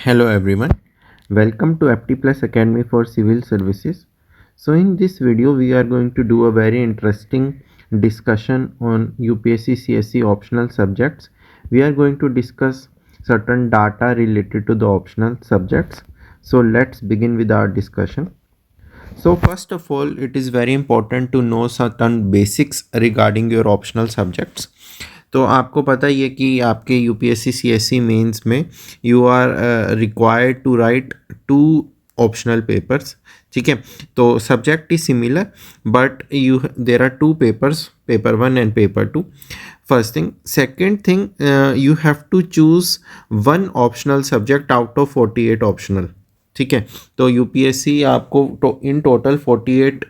Hello everyone, welcome to FT Plus Academy for Civil Services. So in this video we are going to do a very interesting discussion on UPSC CSE optional subjects. We are going to discuss certain data related to the optional subjects. So let's begin with our discussion. So first of all, it is very important to know certain basics regarding your optional subjects. तो आपको पता ही है कि आपके UPSC CSC mains में you are required to write 2 optional papers. ठीक है, तो subject is similar but you there are 2 papers, paper 1 and paper 2. First thing. Second thing, you have to choose 1 optional subject out of 48 optional. ठीक है, तो UPSC आपको in total 48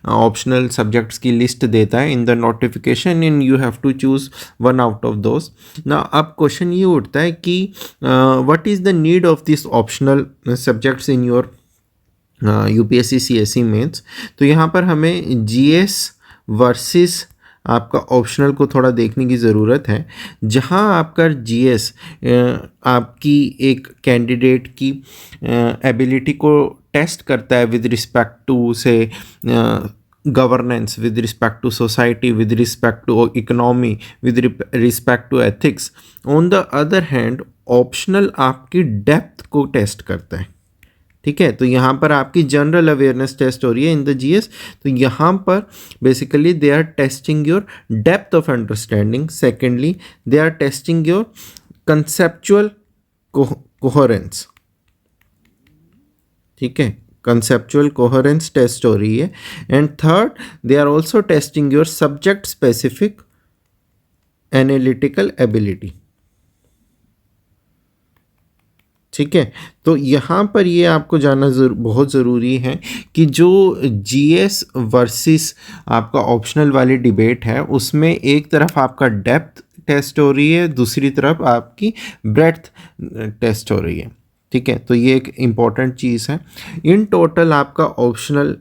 optional subjects की list देता है in the notification, in you have to choose 1 out of those. ना अब question ये उठता है कि what is the need of this optional subjects in your UPSC CSE mains. तो यहाँ पर हमें जीएस वर्सेस आपका ऑप्शनल को थोड़ा देखने की ज़रूरत है. जहाँ आपका जीएस आपकी एक कैंडिडेट की एबिलिटी को टेस्ट करता है विद रिस्पेक्ट टू से governance, with respect to society, with respect to economy, with respect to ethics. On the other hand optional आपकी डेप्थ को टेस्ट करता है. ठीक है, तो यहाँ पर आपकी जनरल अवेयरनेस टेस्ट हो रही है इन द जीएस. तो यहाँ पर basically they are testing your depth of understanding. Secondly they are testing your conceptual coherence. ठीक है, कंसेप्चुअल कोहेरेंस टेस्ट हो रही है. And third, they are also testing your subject specific analytical ability. ठीक है, तो यहाँ पर ये आपको जानना बहुत ज़रूरी है कि जो जीएस वर्सेस आपका ऑप्शनल वाली डिबेट है उसमें एक तरफ आपका डेप्थ टेस्ट हो रही है, दूसरी तरफ आपकी ब्रेड्थ टेस्ट हो रही है. ठीक है, तो ये एक इम्पॉर्टेंट चीज़ है. इन टोटल आपका ऑप्शनल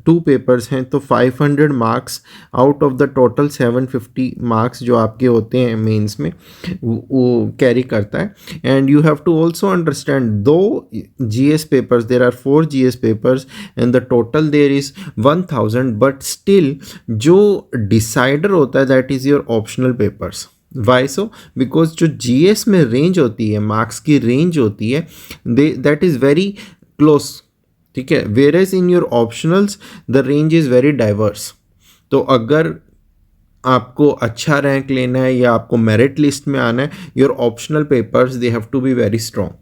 2 पेपर्स हैं, तो 500 marks out of the total 750 marks जो आपके होते हैं मेंस में वो कैरी करता है. And you have to also understand दो GS papers, there are 4 GS papers and the total there is 1000, but still जो डिसाइडर होता है that is your optional papers. Why so? Because जो जीएस में रेंज होती है, मार्क्स की range होती है, दैट इज़ वेरी क्लोज. ठीक है, whereas in your optionals the range is very diverse. तो अगर आपको अच्छा रैंक लेना है या आपको मेरिट लिस्ट में आना है, your optional papers they have to be very strong.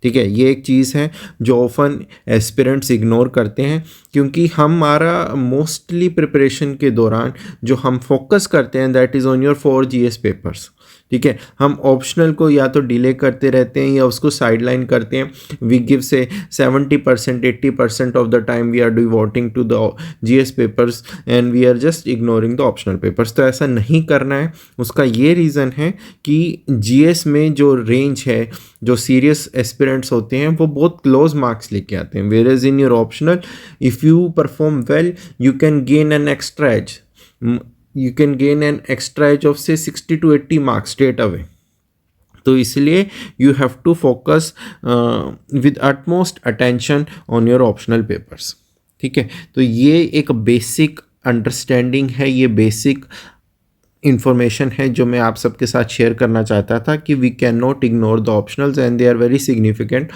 ठीक है, ये एक चीज़ है जो ऑफन एस्पिरेंट्स इग्नोर करते हैं, क्योंकि हमारा मोस्टली प्रिपरेशन के दौरान जो हम फोकस करते हैं that is on your 4 GS papers. ठीक है, हम ऑप्शनल को या तो डिले करते रहते हैं या उसको साइडलाइन करते हैं. We give say 70% 80% of the time we are devoting to the GS papers and we are just ignoring the optional papers. तो ऐसा नहीं करना है. उसका ये रीज़न है कि जीएस में जो रेंज है, जो सीरियस एस्पिरेंट्स होते हैं वो बहुत क्लोज मार्क्स लेके आते हैं. Whereas in your optional if you perform well you can gain an extra edge. You can gain an extra edge of say 60 to 80 marks straight away. तो इसलिए you have to focus with utmost attention on your optional papers. ठीक है, तो ये एक basic understanding है, ये basic information है जो मैं आप सबके साथ शेयर करना चाहता था कि we can not ignore the optionals and they are very significant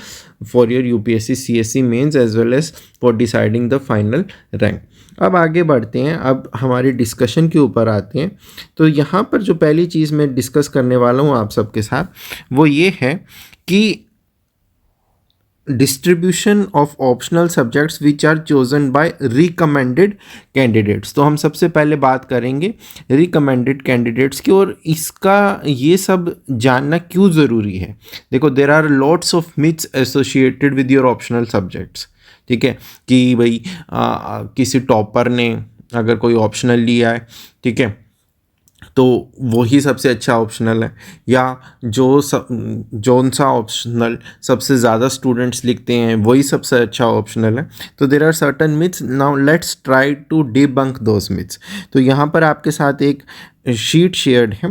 for your UPSC CSE mains as well as for deciding the final rank. अब आगे बढ़ते हैं, अब हमारी डिस्कशन के ऊपर आते हैं. तो यहाँ पर जो पहली चीज़ मैं डिस्कस करने वाला हूँ आप सबके साथ वो ये है कि distribution of optional subjects which are chosen by recommended candidates. तो हम सबसे पहले बात करेंगे रिकमेंडेड कैंडिडेट्स की, और इसका ये सब जानना क्यों ज़रूरी है. देखो, there are lots of myths associated with your optional subjects. ठीक है, कि भाई किसी टॉपर ने अगर कोई ऑप्शनल लिया है, ठीक है, तो वही सबसे अच्छा ऑप्शनल है, या जोन सा ऑप्शनल सबसे ज़्यादा स्टूडेंट्स लिखते हैं वही सबसे अच्छा ऑप्शनल है। तो there are certain myths, now let's try to debunk those myths. तो यहाँ पर आपके साथ एक शीट शेयर्ड है,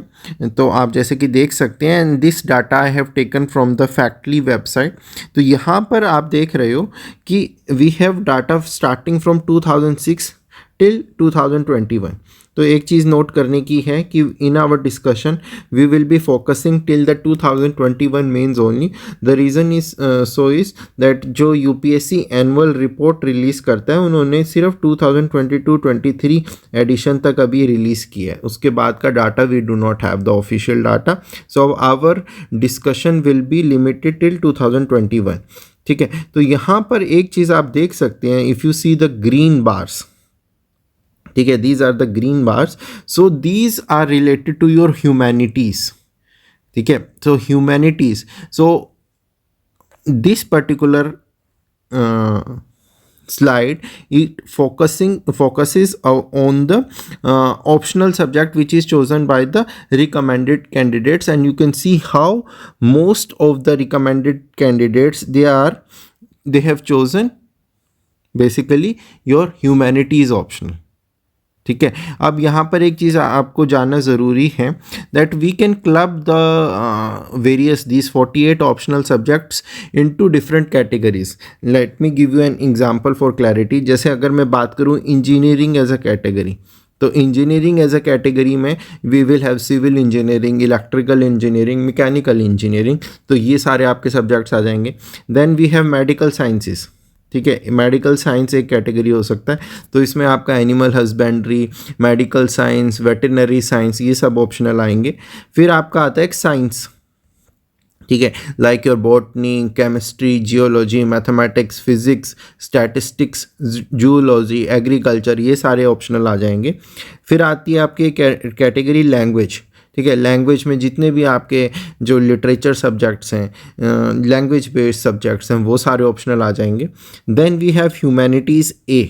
तो आप जैसे कि देख सकते हैं, and this data I have taken from the Factly website. तो यहाँ पर आप देख रहे हो कि we have data starting from 2006 till 2021। तो एक चीज़ नोट करने की है कि in our discussion we will be focusing till the 2021 mains only. The reason is so is that जो यूपीएससी एनुअल रिपोर्ट रिलीज़ करता है उन्होंने सिर्फ 2022-23 एडिशन तक अभी रिलीज़ किया है, उसके बाद का data we do not have the official data. So our discussion will be limited till 2021। ठीक है, तो यहाँ पर एक चीज़ आप देख सकते हैं, if you see the green bars, ठीक है, these are the green bars, so these are related to your humanities. ठीक है, so humanities, so this particular slide it focuses on the optional subject which is chosen by the recommended candidates, and you can see how most of the recommended candidates they have chosen basically your humanities optional। ठीक है, अब यहाँ पर एक चीज़ आपको जानना ज़रूरी है that we can club the various these 48 optional subjects into different categories. Let me give you an example for clarity. जैसे अगर मैं बात करूँ इंजीनियरिंग एज अ कैटेगरी, तो इंजीनियरिंग एज अ कैटेगरी में we will have civil engineering, electrical engineering, mechanical engineering, तो ये सारे आपके सब्जेक्ट्स आ जाएंगे। Then we have medical sciences. ठीक है, मेडिकल साइंस एक कैटेगरी हो सकता है, तो इसमें आपका animal husbandry, medical science, veterinary science, ये सब ऑप्शनल आएंगे। फिर आपका आता है एक साइंस, ठीक है, like your botany, chemistry, geology, mathematics, physics, statistics, zoology, agriculture, ये सारे ऑप्शनल आ जाएंगे। फिर आती है आपकी कैटेगरी लैंग्वेज। ठीक है, लैंग्वेज में जितने भी आपके जो लिटरेचर सब्जेक्ट्स हैं, लैंग्वेज बेस्ड सब्जेक्ट्स हैं, वो सारे ऑप्शनल आ जाएंगे। Then we have humanities A.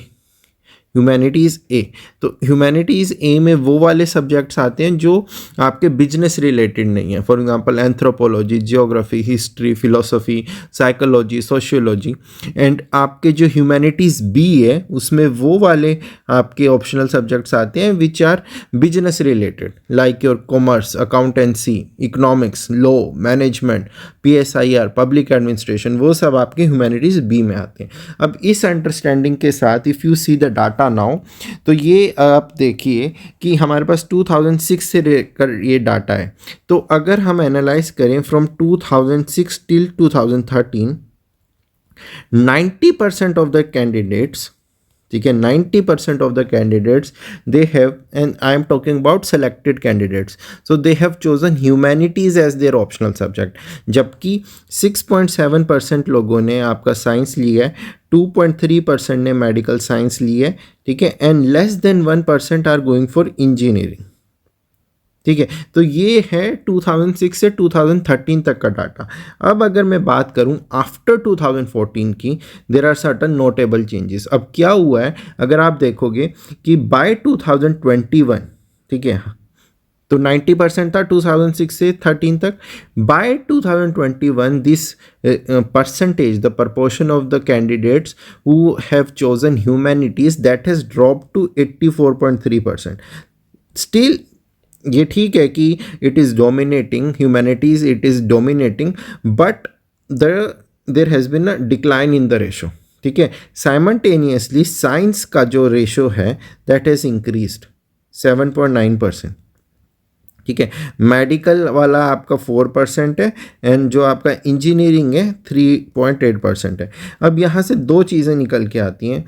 Humanities A, तो ह्यूमैनिटीज़ ए में वो वाले सब्जेक्ट्स आते हैं जो आपके बिजनेस रिलेटेड नहीं है। For example anthropology, geography, history, philosophy, psychology, sociology. And आपके जो ह्यूमैनिटीज़ बी है उसमें वो वाले आपके ऑप्शनल सब्जेक्ट्स आते हैं which are business related, like your commerce, accountancy, economics, law, management, PSIR, public administration, वो सब आपके ह्यूमैनिटीज़ बी में आते हैं। अब इस अंडरस्टैंडिंग के साथ if you see the data now, तो ये आप देखिए कि हमारे पास 2006 से लेकर ये डाटा है। तो अगर हम एनालाइज करें from 2006 till 2013, 90% of the candidates, ठीक है, 90% of the candidates they have, and I am talking about selected candidates, so they have chosen humanities as their optional subject, जबकि 6.7% लोगों ने आपका साइंस लिया है, 2.3% ने मेडिकल साइंस ली है, ठीक है, and less than 1% are going for engineering. ठीक है, तो ये है 2006 से 2013 तक का डाटा। अब अगर मैं बात करूं आफ्टर 2014 की, there are certain notable changes. अब क्या हुआ है, अगर आप देखोगे कि बाय 2021, ठीक है, तो 90% था 2006 से 13 तक। By 2021 this percentage, the proportion of the candidates who have chosen humanities, that has drop to 84.3%। Still ये ठीक है कि it is dominating, humanities it is dominating, but there has been a decline in the ratio. ठीक है, simultaneously science का जो ratio है that has increased 7.9%। ठीक है, मेडिकल वाला आपका 4% है, एंड जो आपका इंजीनियरिंग है 3.8% है। अब यहाँ से दो चीज़ें निकल के आती हैं।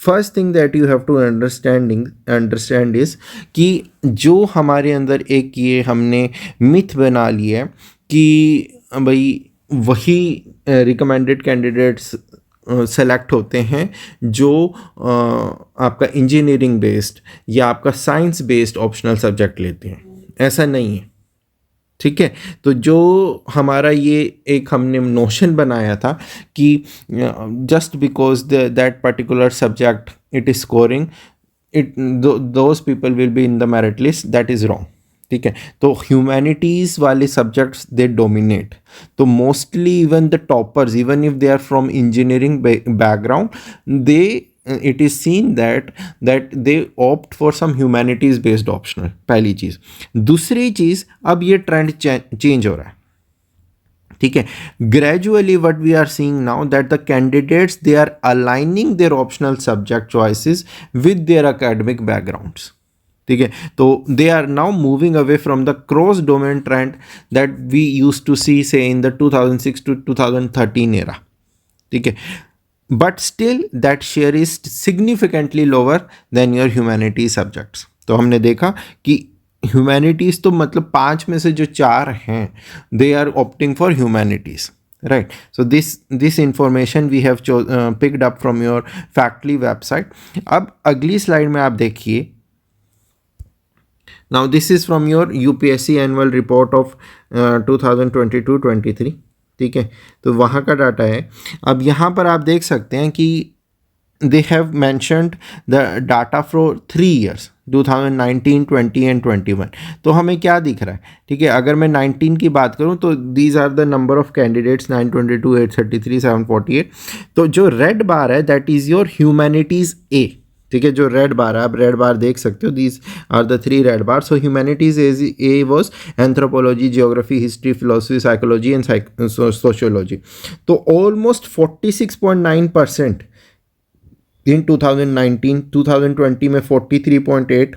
First thing that you have to understand is कि जो हमारे अंदर एक ये हमने मिथ बना लिया है कि भाई वही रिकमेंडेड कैंडिडेट्स सेलेक्ट होते हैं जो आपका इंजीनियरिंग बेस्ड या आपका साइंस बेस्ड ऑप्शनल सब्जेक्ट लेते हैं, ऐसा नहीं है। ठीक है, तो जो हमारा ये एक हमने नोशन बनाया था कि just because that particular subject it is scoring, it those people will be in the merit list, that is wrong. ठीक है, तो ह्यूमैनिटीज़ वाले सब्जेक्ट्स दे डोमिनेट। तो mostly even the toppers, even if they are from engineering background, they it is seen that they opt for some humanities based optional. पहली चीज़। दूसरी चीज़, अब ये ट्रेंड चेंज हो रहा है, ठीक है। Gradually what we are seeing now that the candidates they are aligning their optional subject choices with their academic backgrounds, ठीक है। तो they are now moving away from the cross domain trend that we use to see say in the 2006 to 2013 era, ठीक है। But still that share is significantly lower than your humanity subjects. तो हमने देखा कि humanities तो मतलब 5 में से जो 4 हैं they are opting for humanities, right. So this information we have picked up from your Factly website. अब अगली स्लाइड में आप देखिए, now this is from your UPSC annual report of 2022-23, ठीक है। तो वहाँ का डाटा है। अब यहाँ पर आप देख सकते हैं कि they have mentioned the data for 3 years 2019, 20 and 21। तो हमें क्या दिख रहा है, ठीक है। अगर मैं 19 की बात करूं तो these are the number of candidates 922, 833, 748। तो जो रेड बार है दैट इज़ योर ह्यूमैनिटीज़ ए, ठीक है। जो रेड बार है, आप रेड बार देख सकते हो, these are the 3 red bar. So humanities a was anthropology, geography, history, philosophy, psychology and sociology. तो ऑलमोस्ट 46.9% इन 2019, 2020 में 43.8,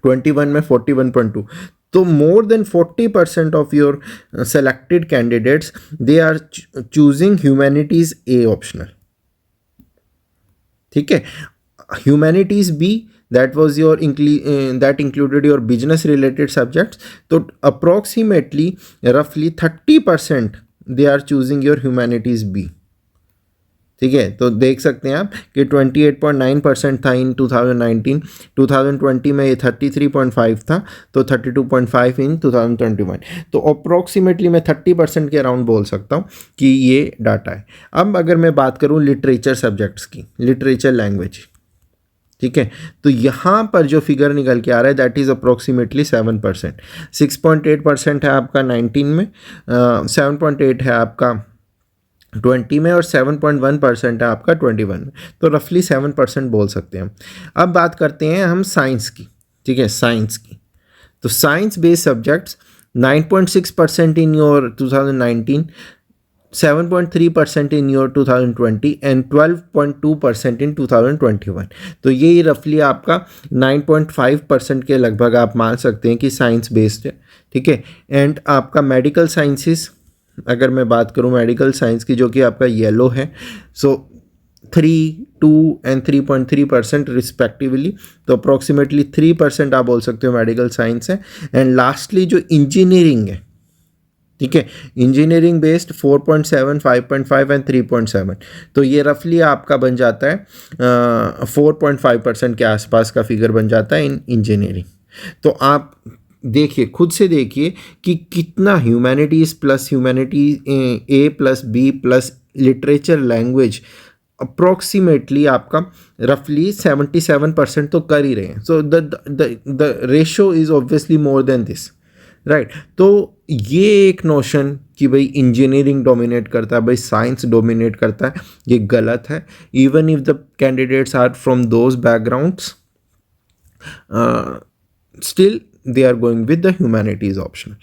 21 में 41.2। तो more than 40% of your selected candidates they are choosing humanities a optional, ठीक है। Humanities B, that was your that included your business related subjects। तो approximately roughly 30% they are choosing your humanities B, ठीक है। तो देख सकते हैं आप कि 28.9% था इन 2019, 2020 में ये 33.5 था, तो 32.5 इन 2021। तो अप्रॉक्सीमेटली मैं 30% के अराउंड बोल सकता हूँ कि ये डाटा है। अब अगर मैं बात करूँ लिटरेचर सब्जेक्ट्स की, लिटरेचर लैंग्वेज, ठीक है। तो यहाँ पर जो फिगर निकल के आ रहा है दैट इज़ अप्रोक्सीमेटली 7%। 6.8% है आपका 19 में, 7.8 है आपका 20 में और 7.1% है आपका 21 में। तो रफली 7% बोल सकते हैं हम। अब बात करते हैं हम साइंस की, ठीक है। साइंस की, तो science based subjects 9.6% in your 2019, 7.3% in your 2020 and 12.2% in 2021। तो ये रफली आपका 9.5% के लगभग आप मान सकते हैं कि साइंस बेस्ड है, ठीक है। एंड आपका मेडिकल साइंसेस, अगर मैं बात करूँ मेडिकल साइंस की, जो कि आपका येलो है, सो 3, 2 and 3.3% रिस्पेक्टिवली। तो अप्रॉक्सीमेटली 3% आप बोल सकते हो मेडिकल साइंस है। एंड लास्टली जो इंजीनियरिंग है, ठीक है, इंजीनियरिंग बेस्ड 4.7, 5.5 एंड 3.7। तो ये रफली आपका बन जाता है 4.5% के आसपास का फिगर बन जाता है इन इंजीनियरिंग। तो आप देखिए, खुद से देखिए कि कितना humanities plus humanities A plus B plus literature language approximately आपका रफली 77% तो कर ही रहे हैं। So the ratio is obviously more than this, right. तो ये एक नोशन कि भाई इंजीनियरिंग डोमिनेट करता है, भाई साइंस डोमिनेट करता है, ये गलत है। Even if the candidates are from those backgrounds, still they are going with the humanities option.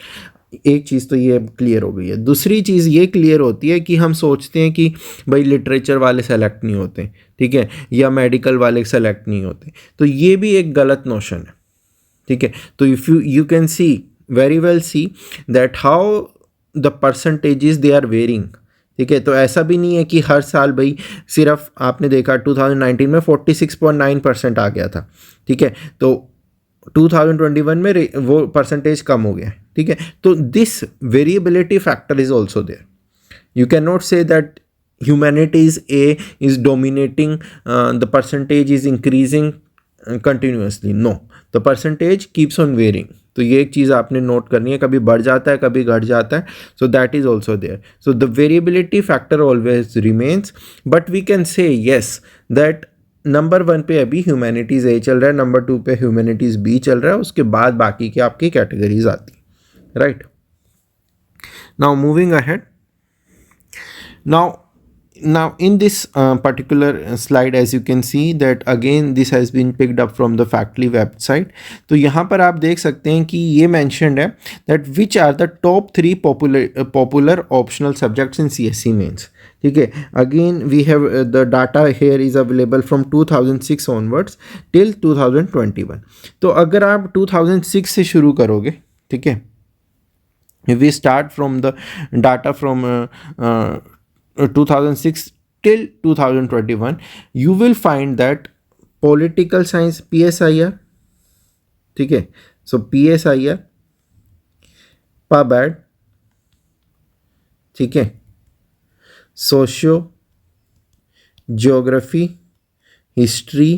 एक चीज़ तो ये क्लियर हो गई है। दूसरी चीज़ ये क्लियर होती है कि हम सोचते हैं कि भाई लिटरेचर वाले सेलेक्ट नहीं होते, ठीक है, या मेडिकल वाले सेलेक्ट नहीं होते। तो ये भी एक गलत नोशन है, ठीक है। तो if you can see very well see that how the percentages they are varying, ठीक है। तो ऐसा भी नहीं है कि हर साल भाई सिर्फ आपने देखा 2019 में 46.9% आ गया था, ठीक है, तो 2021 में वो परसेंटेज कम हो गया, ठीक है। तो this variability factor is also there. You can not say that humanities A is dominating, the percentage is increasing continuously, no, the percentage keeps on varying। तो ये एक चीज़ आपने नोट करनी है, कभी बढ़ जाता है कभी घट जाता है। So that is also there. So the variability factor always remains, but we can say yes that number 1 पे अभी ह्यूमैनिटीज़ ए चल रहा है, नंबर 2 पे ह्यूमैनिटीज़ बी चल रहा है, उसके बाद बाकी की आपकी कैटेगरीज आती, right. Now moving ahead, now in this particular slide, as you can see that again this has been picked up from the Factly website. तो यहाँ पर आप देख सकते हैं कि ये mentioned है that which are the top 3 popular optional subjects in CSE mains. ठीक है, again we have the data here is available from 2006 onwards till 2021. तो अगर आप 2006 से शुरू करोगे, ठीक है, if we start from the data from 2006 till 2021, you will find that political science PSIR, ठीक है, so PSIR, PubAd, ठीक है, socio, geography, history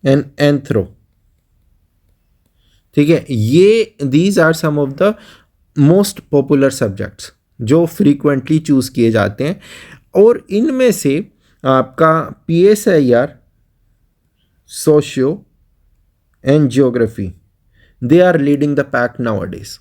and anthro, ठीक है, ये these are some of the most popular subjects जो frequently choose किए जाते हैं, और इनमें से आपका PSIR, socio and geography, they are leading the pack nowadays,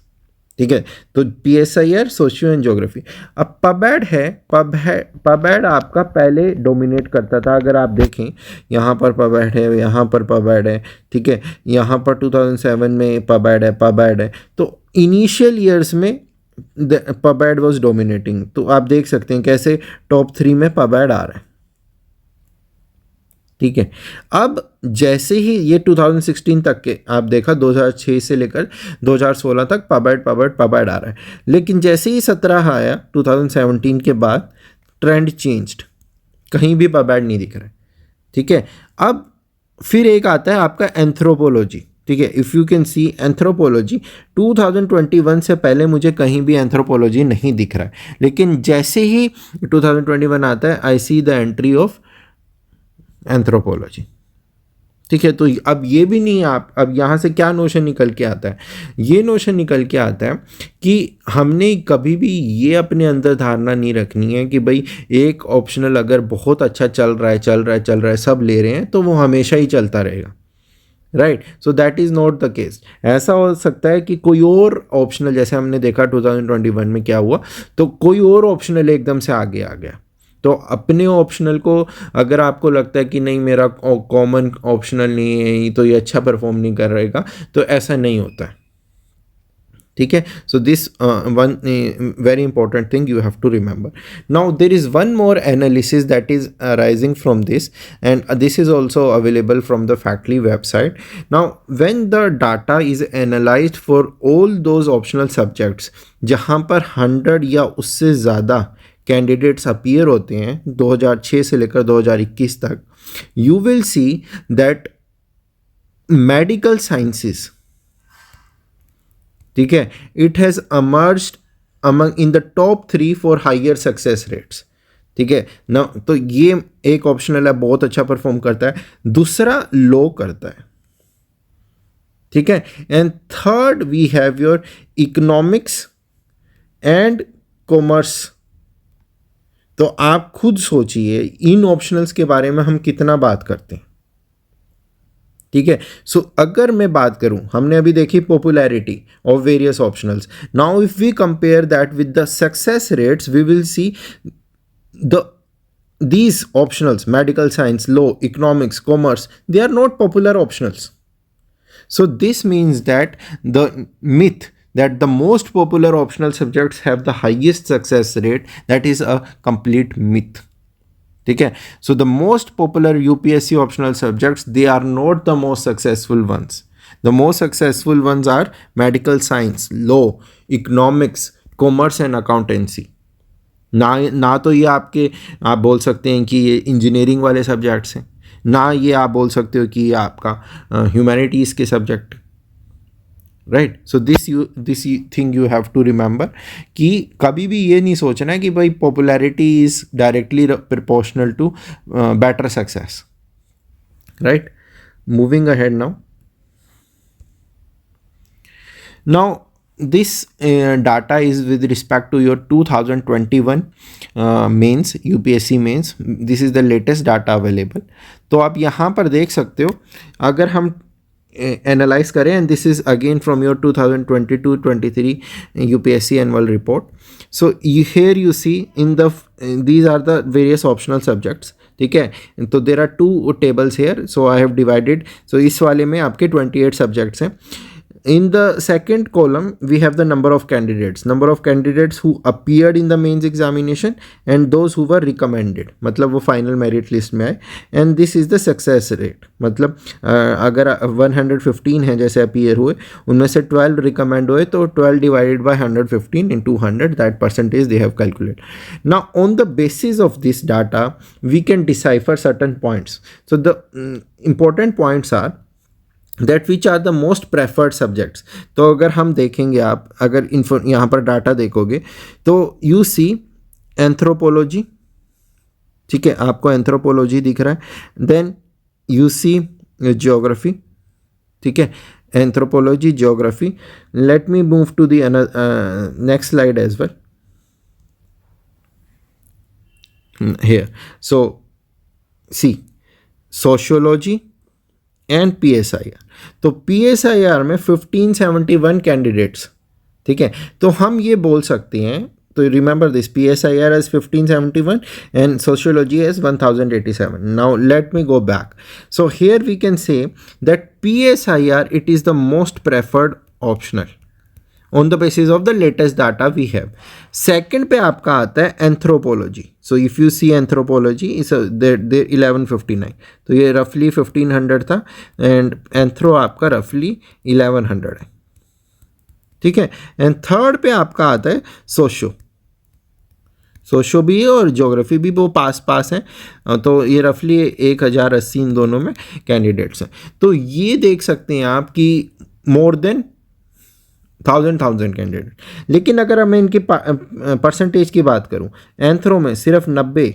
ठीक है। तो PSIR, सोशियो एंड ज्योग्राफी। अब पबैड है, पबैड आपका पहले डोमिनेट करता था, अगर आप देखें यहाँ पर पबैड है, यहाँ पर पबैड है, ठीक है, यहाँ पर 2007 में पबैड है, तो इनिशियल ईयर्स में पबैड वाज डोमिनेटिंग। तो आप देख सकते हैं कैसे टॉप 3 में पबैड आ रहा है, ठीक है। अब जैसे ही ये 2016 तक के आप देखा, 2006 से लेकर 2016 तक पबैड आ रहा है, लेकिन जैसे ही 17 आया 2017 के बाद ट्रेंड चेंज्ड, कहीं भी पबैड नहीं दिख रहा है, ठीक है। अब फिर एक आता है आपका एंथ्रोपोलॉजी, ठीक है। If you can see anthropology, 2021 से पहले मुझे कहीं भी एंथ्रोपोलॉजी नहीं दिख रहा है, लेकिन जैसे ही 2021 आता है I see the entry of anthropology, ठीक है। तो अब ये भी नहीं, आप अब यहाँ से क्या नोशन निकल के आता है, ये नोशन निकल के आता है कि हमने कभी भी ये अपने अंदर धारणा नहीं रखनी है कि भाई एक ऑप्शनल अगर बहुत अच्छा चल रहा है, सब ले रहे हैं तो वो हमेशा ही चलता रहेगा, right. So that is not the case. ऐसा हो सकता है कि कोई और ऑप्शनल, जैसे हमने देखा 2021 में क्या हुआ, तो कोई और ऑप्शनल एकदम से आगे आ गया, तो अपने ऑप्शनल को अगर आपको लगता है कि नहीं मेरा कॉमन ऑप्शनल नहीं है तो ये अच्छा परफॉर्म नहीं कर रहेगा, तो ऐसा नहीं होता है, ठीक है। So this one very important thing you have to remember. Now there is one more analysis that is arising from this, and this is also available from the Factly website. Now when the data is analysed for all those optional subjects जहाँ पर 100 या उससे ज़्यादा candidates appear होते हैं 2006 से लेकर 2021 तक, you will see that medical sciences, ठीक है, it has emerged among in the top 3 for higher success rates, ठीक है ना। तो ये एक ऑप्शनल है, बहुत अच्छा परफॉर्म करता है, दूसरा लो करता है, ठीक है। And third we have your economics and commerce. तो आप खुद सोचिए इन ऑप्शनल्स के बारे में हम कितना बात करते हैं, ठीक है। सो अगर मैं बात करूं, हमने अभी देखी popularity of various optionals, now if we compare that with the success rates we will see the these optionals, medical science, law, economics, commerce, they are not popular optionals. So this means that the myth that the most popular optional subjects have the highest success rate, that is a complete myth, ठीक है। So the most popular UPSC optional subjects, they are not the most successful ones. The most successful ones are medical science, law, economics, commerce and accountancy. ना तो ये आपके आप बोल सकते हैं कि ये इंजीनियरिंग वाले सब्जेक्ट्स हैं, ना ये आप बोल सकते हो कि ये आपका ह्यूमैनिटीज़ के subject, right. So this thing you have to remember कि कभी भी ये नहीं सोचना है कि भाई popularity is directly proportional to better success, right. Moving ahead now this data is with respect to your 2021 mains, UPSC mains. This is the latest data available. तो आप यहाँ पर देख सकते हो, अगर हम एनालाइज करें, and this is again from your 2022-23 UPSC annual report. So here you see in the these are the various optional subjects. ठीक है, तो there are 2 tables here, so I have divided. So इस वाले में आपके 28 subjects हैं. In the second column, we have the number of candidates who appeared in the mains examination and those who were recommended, मतलब वो final merit list में आए. And this is the success rate, मतलब अगर 115 हैं जैसे appear हुए, उनमें से 12 recommend हुए, तो 12 divided by 115 into 100, that percentage they have calculated. Now on the basis of this data, we can decipher certain points. So the important points are that which are the most preferred subjects. तो अगर हम देखेंगे, आप अगर यहाँ पर data देखोगे तो यू सी एंथ्रोपोलॉजी. ठीक है, आपको एंथ्रोपोलॉजी दिख रहा है. Then you see geography. ठीक है, anthropology, geography. Let me move to the next slide as well here. So see sociology and PSIR. तो PSIR में 1571 कैंडिडेट्स. ठीक है, तो हम ये बोल सकते हैं, तो remember this, PSIR as 1571 and sociology as 1087. Now let me go back. So here we can say that PSIR it is the most preferred optional on the basis of the latest data we have. Second पे आपका आता है anthropology. So if you see anthropology is there 1159, तो ये रफली 1500 था, and anthro आपका रफली 1100 है. ठीक है, एंड थर्ड पे आपका आता है सोशो भी है और ज्योग्राफी भी, वो पास हैं. तो ये रफली 1080 इन दोनों में कैंडिडेट्स हैं. तो ये देख सकते हैं आप कि मोर देन 1000 कैंडिडेट. लेकिन अगर मैं इनकी परसेंटेज की बात करूं, एंथ्रो में सिर्फ 90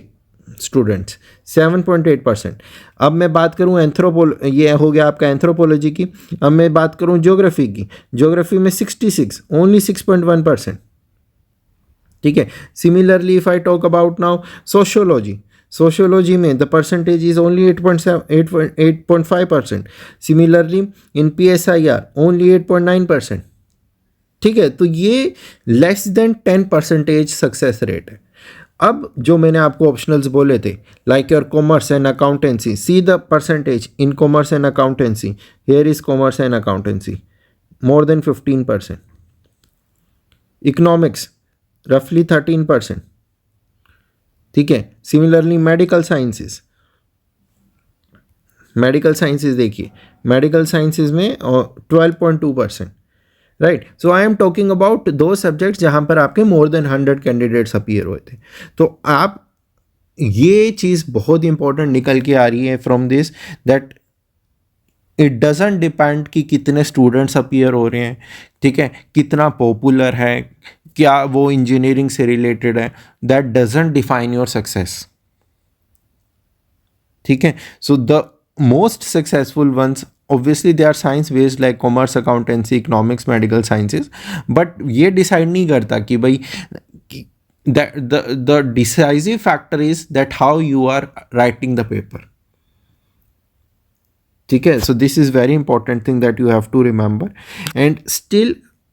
स्टूडेंट्स, 7.8%. अब मैं बात करूं ये हो गया आपका एंथ्रोपोलॉजी की. अब मैं बात करूं ज्योग्राफी की, ज्योग्राफी में 66, ओनली 6.1%. ठीक है, similarly if I talk about now sociology में the percentage is only 8.5%. Similarly in PSIR only 8.9%. ठीक है, तो ये लेस देन 10% सक्सेस रेट है. अब जो मैंने आपको ऑप्शनल्स बोले थे, like your commerce and accountancy, see the percentage in commerce and accountancy. Here is commerce and accountancy, more than 15%. Economics रफली 13%. ठीक है, सिमिलरली मेडिकल साइंसेस देखिए, मेडिकल साइंसेस में 12.2%. Right. So I am talking about दो subjects जहाँ पर आपके more than 100 candidates appear हुए थे. तो आप ये चीज़ बहुत इंपॉर्टेंट निकल के आ रही है from this, that it doesn't depend कि कितने स्टूडेंट्स अपीयर हो रहे हैं. ठीक है, कितना पॉपुलर है, क्या वो इंजीनियरिंग से रिलेटेड है, that doesn't define your success. ठीक है, so the most successful ones obviously they are science based like commerce, accountancy, economics, medical sciences, but ये decide नहीं करता कि भाई that the decisive factor is that how you are writing the paper. ठीक है, so this is very important thing that you have to remember. And still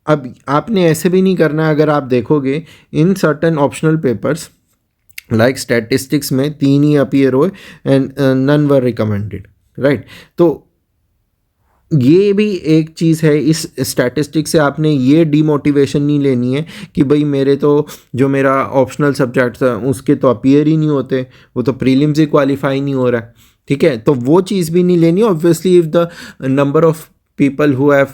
अब आपने ऐसे भी नहीं करना. अगर आप देखोगे in certain optional papers like statistics में 3 ही appear हुए and none were recommended. right. तो ये भी एक चीज़ है. इस स्टैटिस्टिक्स से आपने ये डीमोटिवेशन नहीं लेनी है कि भाई मेरे तो जो मेरा ऑप्शनल सब्जेक्ट था उसके तो अपीयर ही नहीं होते, वो तो प्रीलिम्स ही क्वालिफाई नहीं हो रहा है. ठीक है, तो वो चीज़ भी नहीं लेनी. Obviously if the number of people who have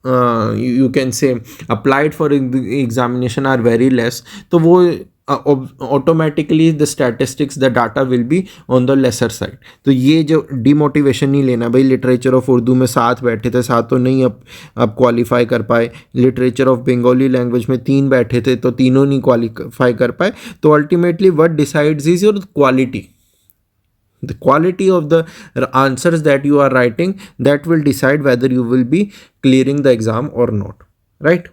you can say applied for examination are very less, तो वो automatically the statistics the data will be on the lesser side. तो ये जो डीमोटिवेशन नहीं लेना, भाई लिटरेचर ऑफ उर्दू में 7 बैठे थे, 7 तो नहीं अब क्वालिफाई कर पाए. लिटरेचर ऑफ बंगाली लैंग्वेज में 3 बैठे थे तो तीनों नहीं क्वालिफाई कर पाए. तो ultimately what decides is your quality. The quality of the answers that you are writing, that will decide whether you will be clearing the exam or not. Right.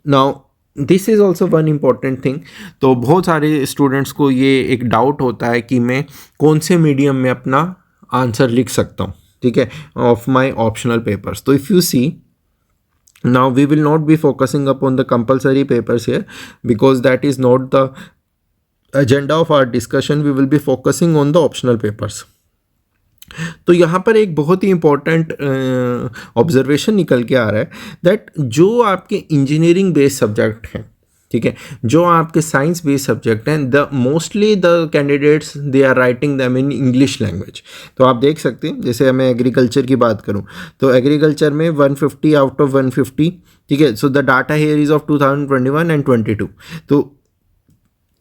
Now this is also one important thing. तो बहुत सारे students को ये एक doubt होता है कि मैं कौन से मीडियम में अपना आंसर लिख सकता हूँ, ठीक है, ऑफ माई ऑप्शनल पेपर्स। तो if you see, now we will not be focusing upon the compulsory papers here because that is not the agenda of our discussion. We will be focusing on the optional papers. तो यहाँ पर एक बहुत ही important observation निकल के आ रहा है that जो आपके इंजीनियरिंग बेस्ड सब्जेक्ट हैं, ठीक है, जो आपके साइंस बेस्ड सब्जेक्ट हैं, the mostly the candidates they are writing them in English language. तो आप देख सकते हैं, जैसे मैं एग्रीकल्चर की बात करूं तो एग्रीकल्चर में 150 आउट ऑफ 150, ठीक है, so the data here is of 2021 and 22, तो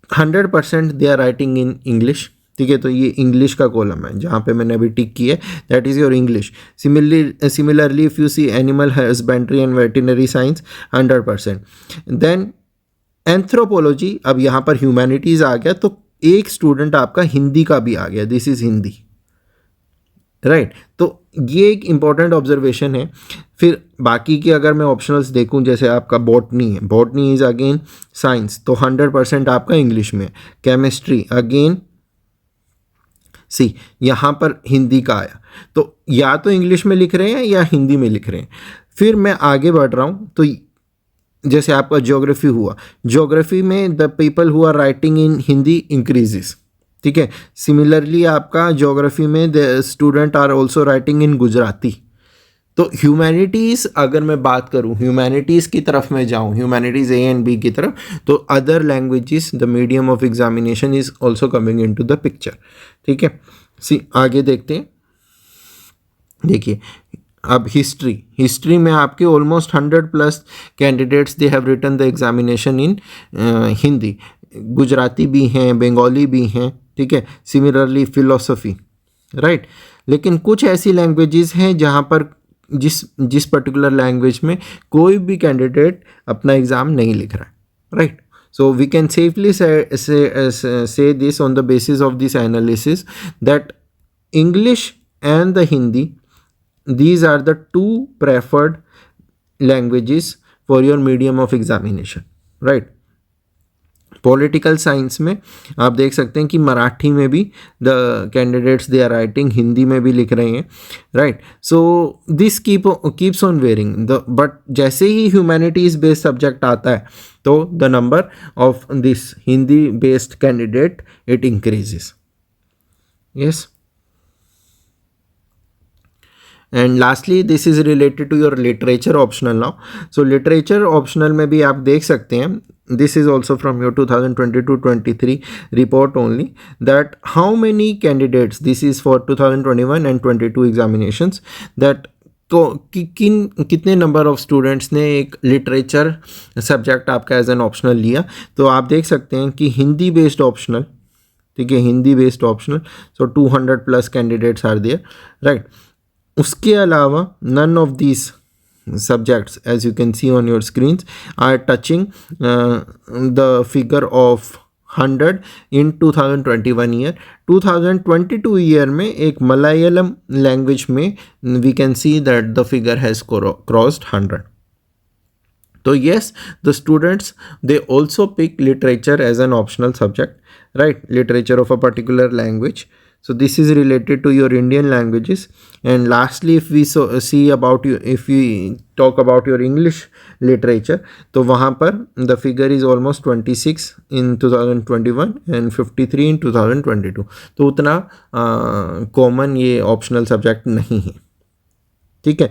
100% they are writing in English, ठीक है। तो ये इंग्लिश का कॉलम है जहाँ पे मैंने अभी टिक किया है, that is your English. Similarly if you see animal husbandry and veterinary science 100%। Then anthropology, अब यहाँ पर ह्यूमैनिटीज़ आ गया, तो एक स्टूडेंट आपका हिंदी का भी आ गया, दिस इज़ हिंदी, राइट। तो ये एक इम्पॉर्टेंट ऑब्जर्वेशन है। फिर बाकी की अगर मैं ऑप्शनल्स देखूं, जैसे आपका बॉटनी है, बॉटनी इज़ अगेन साइंस, तो 100% आपका इंग्लिश में। केमिस्ट्री अगेन सी, यहाँ पर हिंदी का आया, तो या तो इंग्लिश में लिख रहे हैं या हिंदी में लिख रहे हैं। फिर मैं आगे बढ़ रहा हूँ, तो जैसे आपका ज्योग्राफी हुआ, ज्योग्राफी में the people who are writing in Hindi increases, ठीक है। सिमिलरली आपका ज्योग्राफी में the student are also writing in Gujarati. तो ह्यूमैनिटीज़, अगर मैं बात करूँ ह्यूमैनिटीज़ की तरफ मैं जाऊँ, ह्यूमैनिटीज़ ए एंड बी की तरफ, तो other languages the medium of examination is also coming in to the picture, ठीक है। सी आगे देखते हैं, देखिए अब हिस्ट्री में आपके almost 100+ candidates they have written the examination in Hindi, Gujarati भी हैं, बंगाली भी हैं, ठीक है। Similarly philosophy, right. लेकिन कुछ ऐसी लैंग्वेजेस हैं जहाँ पर जिस पर्टिकुलर लैंग्वेज में कोई भी कैंडिडेट अपना एग्ज़ाम नहीं लिख रहा है, right. So we can safely say this on the basis of this analysis that English and the Hindi, these are the two preferred languages for your medium of examination, right. Political science में आप देख सकते हैं कि मराठी में भी the candidates they are writing, Hindi में भी लिख रहे हैं, right. So this keeps on varying the, but जैसे ही ह्यूमैनिटीज़ बेस्ड सब्जेक्ट आता है तो the number of this Hindi based candidate it increases, yes. And lastly this is related to your literature optional now. So literature optional में भी आप देख सकते हैं, this is also from your 2022-23 report only, that how many candidates, this is for 2021 and 22 examinations, that तो कितने number of students ने एक लिटरेचर सब्जेक्ट आपका एज एन ऑप्शनल लिया। तो आप देख सकते हैं कि हिंदी बेस्ड ऑप्शनल, ठीक है, Hindi based optional, so 200+ candidates are there, right. उसके अलावा none of these subjects, as you can see on your screens, are touching the figure of 100 in 2021 year. 2022 year में एक मलयालम लैंग्वेज में we can see that the figure has crossed 100. तो yes, the students they also pick literature as an optional subject, right, literature of a particular language. So this is related to your Indian languages. And lastly, if we see about you, if we talk about your English literature, तो वहाँ पर the figure is almost 26 in 2021 and 53 in 2022. तो उतना common ये optional subject नहीं है, ठीक है।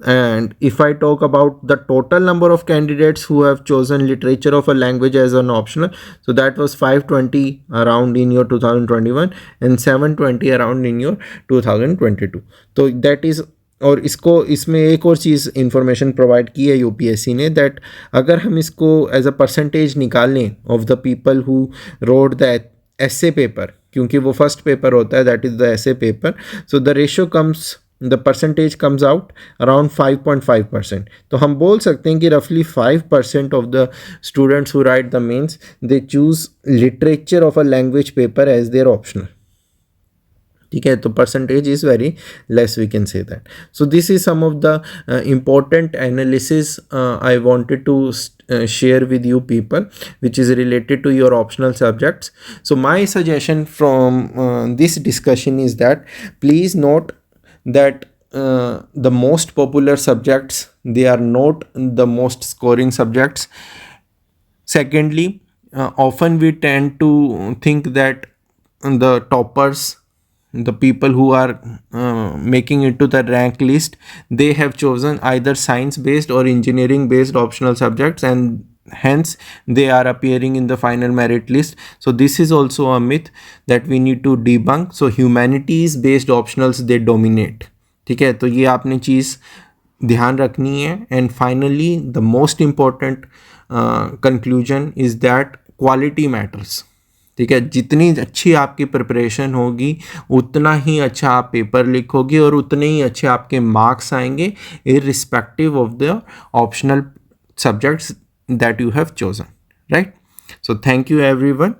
And if I talk about the total number of candidates who have chosen literature of a language as an optional, so that was 520 around in your 2021 and 720 around in your 2022। तो that is, और इसमें एक और चीज़ information provide की है UPSC ने, that अगर हम इसको एज अ परसेंटेज निकाल लें of the people who wrote the essay paper, क्योंकि वो फर्स्ट पेपर होता है, that is the essay paper, so the ratio comes, the percentage comes out around 5.5%. तो हम बोल सकते हैं कि roughly 5% of the students who write the mains, they choose literature of a language paper as their optional, ठीक है, तो percentage is very less, we can say that. So this is some of the important analysis I wanted to share with you people, which is related to your optional subjects. So my suggestion from this discussion is that please note that the most popular subjects, they are not the most scoring subjects. Secondly, often we tend to think that the toppers, the people who are making it to the rank list, they have chosen either science based or engineering based optional subjects, and hence they are appearing in the final merit list. So this is also a myth that we need to debunk. So humanities based optionals, they dominate. ठीक है, तो ये आपने चीज़ ध्यान रखनी है. And finally the most important conclusion is that quality matters. ठीक है, जितनी अच्छी आपकी प्रिपरेशन होगी उतना ही अच्छा आप पेपर लिखोगे और उतने ही अच्छे आपके मार्क्स आएंगे, irrespective of the optional subjects that you have chosen, right? So thank you everyone.